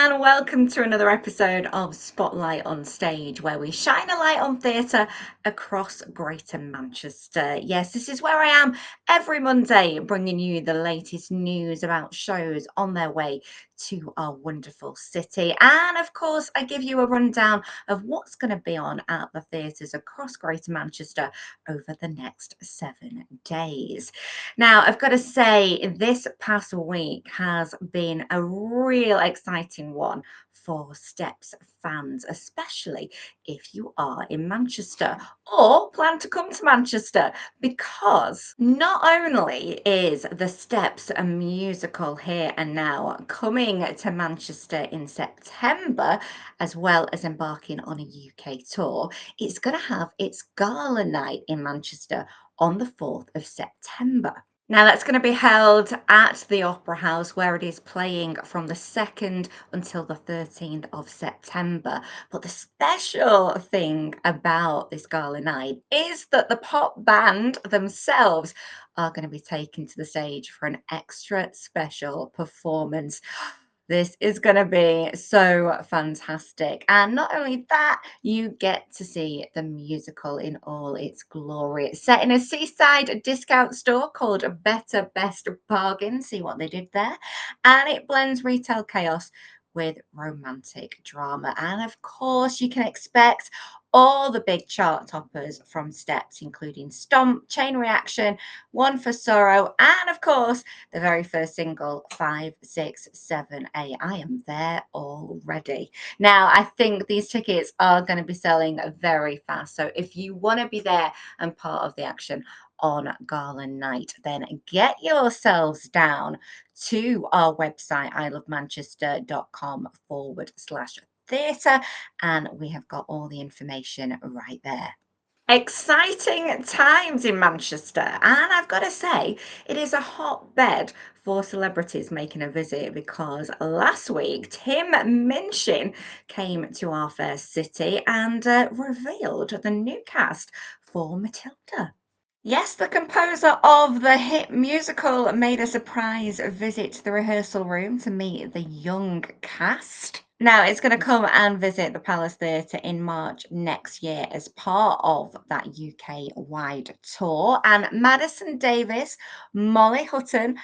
and welcome to another episode of Spotlight on Stage, where we shine a light on theatre across Greater Manchester. Yes, this is where I am every Monday, bringing you the latest news about shows on their way to our wonderful city. And of course, I give you a rundown of what's going to be on at the theatres across Greater Manchester over the next 7 days. Now, I've got to say, this past week has been a real exciting one for Steps fans, especially if you are in Manchester or plan to come to Manchester, because not only is the Steps a musical here and now coming to Manchester in September, as well as embarking on a UK tour, it's going to have its gala night in Manchester on the 4th of September. Now, that's going to be held at the Opera House, where it is playing from the 2nd until the 13th of September. But the special thing about this gala night is that the pop band themselves are going to be taken to the stage for an extra special performance. This is going to be so fantastic. And not only that, you get to see the musical in all its glory. It's set in a seaside discount store called Better Best Bargain. See what they did there? And it blends retail chaos with romantic drama. And of course, you can expect all the big chart toppers from Steps, including Stomp, Chain Reaction, One for Sorrow, and of course, the very first single, 567A. I am there already. Now, I think these tickets are going to be selling very fast. So if you want to be there and part of the action on gala night, then get yourselves down to our website, ilovemanchester.com/theatre, and we have got all the information right there. Exciting times in Manchester, and I've got to say, it is a hotbed for celebrities making a visit, because last week Tim Minchin came to our fair city and revealed the new cast for Matilda. Yes, the composer of the hit musical made a surprise visit to the rehearsal room to meet the young cast. Now, it's going to come and visit the Palace Theatre in March next year as part of that UK-wide tour. And Madison Davis, Molly Hutton,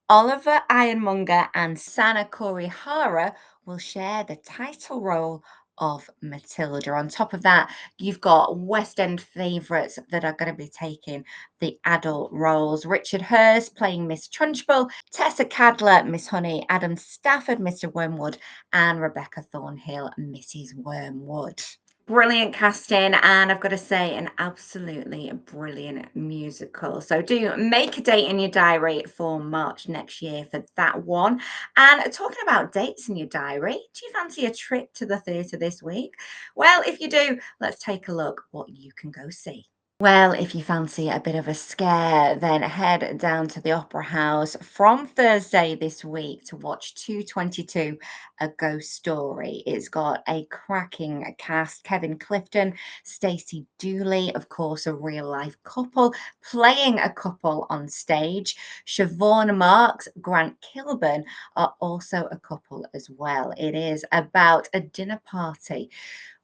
Oliver Ironmonger, and Sana Kurihara will share the title role of Matilda. On top of that, you've got West End favourites that are going to be taking the adult roles. Richard Hurst playing Miss Trunchbull, Tessa Cadler, Miss Honey, Adam Stafford, Mr. Wormwood, and Rebecca Thornhill, Mrs. Wormwood. Brilliant casting, and I've got to say, an absolutely brilliant musical. So do make a date in your diary for March next year for that one. And talking about dates in your diary, do you fancy a trip to the theatre this week? Well, if you do, let's take a look what you can go see. Well, if you fancy a bit of a scare, then head down to the Opera House from Thursday this week to watch 222, A Ghost Story. It's got a cracking cast: Kevin Clifton, Stacey Dooley, of course, a real life couple, playing a couple on stage. Siobhan Marks, Grant Kilburn are also a couple as well. It is about a dinner party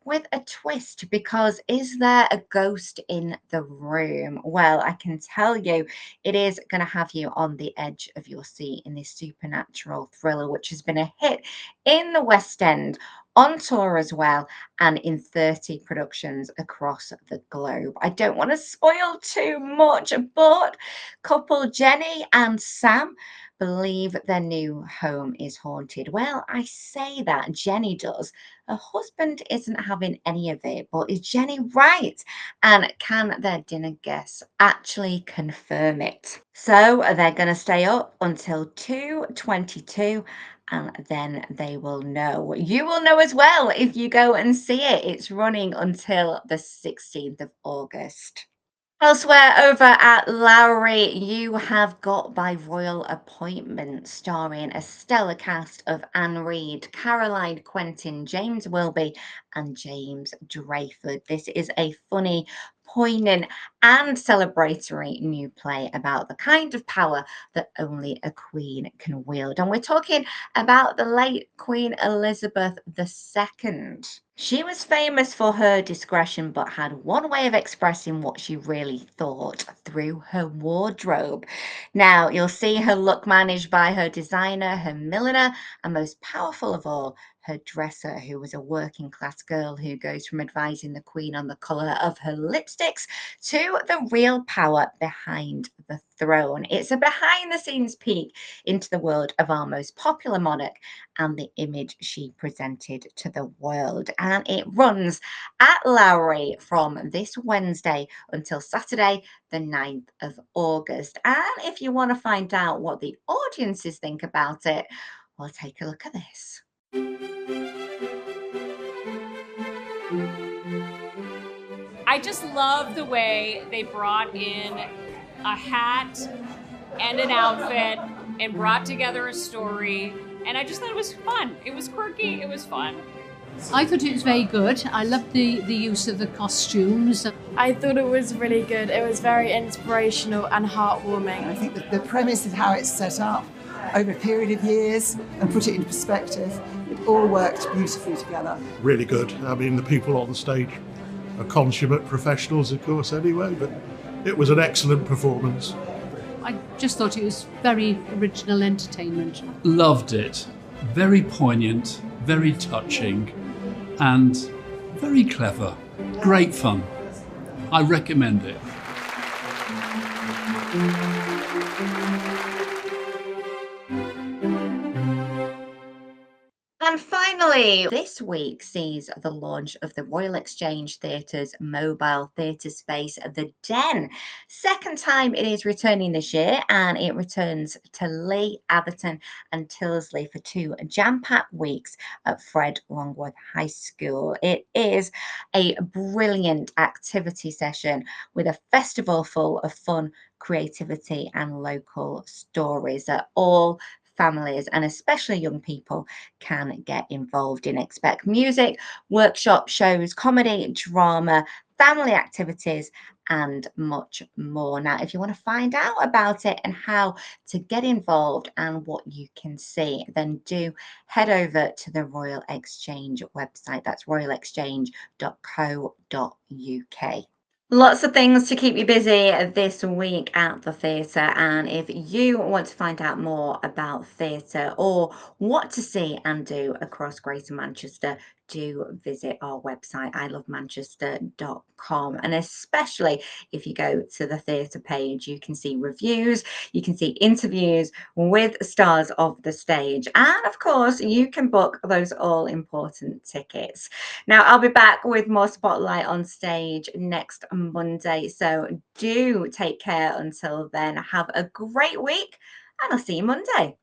with a twist, because is there a ghost in the room? Well, I can tell you, it is going to have you on the edge of your seat in this supernatural thriller, which has been a hit in the West End, on tour as well, and in 30 productions across the globe. I don't want to spoil too much, but couple Jenny and Sam believe their new home is haunted. Well, I say that, Jenny does. Her husband isn't having any of it, but is Jenny right? And can their dinner guests actually confirm it? So they're going to stay up until 2:22, and then they will know. You will know as well if you go and see it. It's running until the 16th of August. Elsewhere over at Lowry, you have got By Royal Appointment, starring a stellar cast of Anne Reid, Caroline Quentin, James Wilby, and James Drayford. This is a funny poignant and celebratory new play about the kind of power that only a queen can wield. And we're talking about the late Queen Elizabeth II. She was famous for her discretion, but had one way of expressing what she really thought: through her wardrobe. Now, you'll see her look managed by her designer, her milliner, and most powerful of all, her dresser, who was a working class girl who goes from advising the Queen on the colour of her lipsticks to the real power behind the throne. It's a behind the scenes peek into the world of our most popular monarch and the image she presented to the world. And it runs at Lowry from this Wednesday until Saturday, the 9th of August. And if you want to find out what the audiences think about it, well, take a look at this. I just love the way they brought in a hat and an outfit and brought together a story. And I just thought it was fun. It was quirky. It was fun. I thought it was very good. I loved the use of the costumes. I thought it was really good. It was very inspirational and heartwarming. I think that the premise of how it's set up over a period of years and put it into perspective, it all worked beautifully together. Really good. I mean, the people on the stage are consummate professionals, of course, anyway, but it was an excellent performance. I just thought it was very original entertainment. Loved it. Very poignant, very touching, and very clever. Great fun. I recommend it. And finally, this week sees the launch of the Royal Exchange Theatre's mobile theatre space, The Den. Second time it is returning this year, and it returns to Lee, Atherton, and Tyldesley for 2 jam-packed weeks at Fred Longworth High School. It is a brilliant activity session with a festival full of fun, creativity, and local stories that all families and especially young people can get involved in. Expect music, workshop shows, comedy, drama, family activities, and much more. Now, if you want to find out about it and how to get involved and what you can see, then do head over to the Royal Exchange website. That's royalexchange.co.uk. Lots of things to keep you busy this week at the theatre. And if you want to find out more about theatre or what to see and do across Greater Manchester, do visit our website, ilovemanchester.com. And especially if you go to the theatre page, you can see reviews, you can see interviews with stars of the stage. And of course, you can book those all important tickets. Now, I'll be back with more Spotlight on Stage next Monday. So do take care until then. Have a great week, and I'll see you Monday.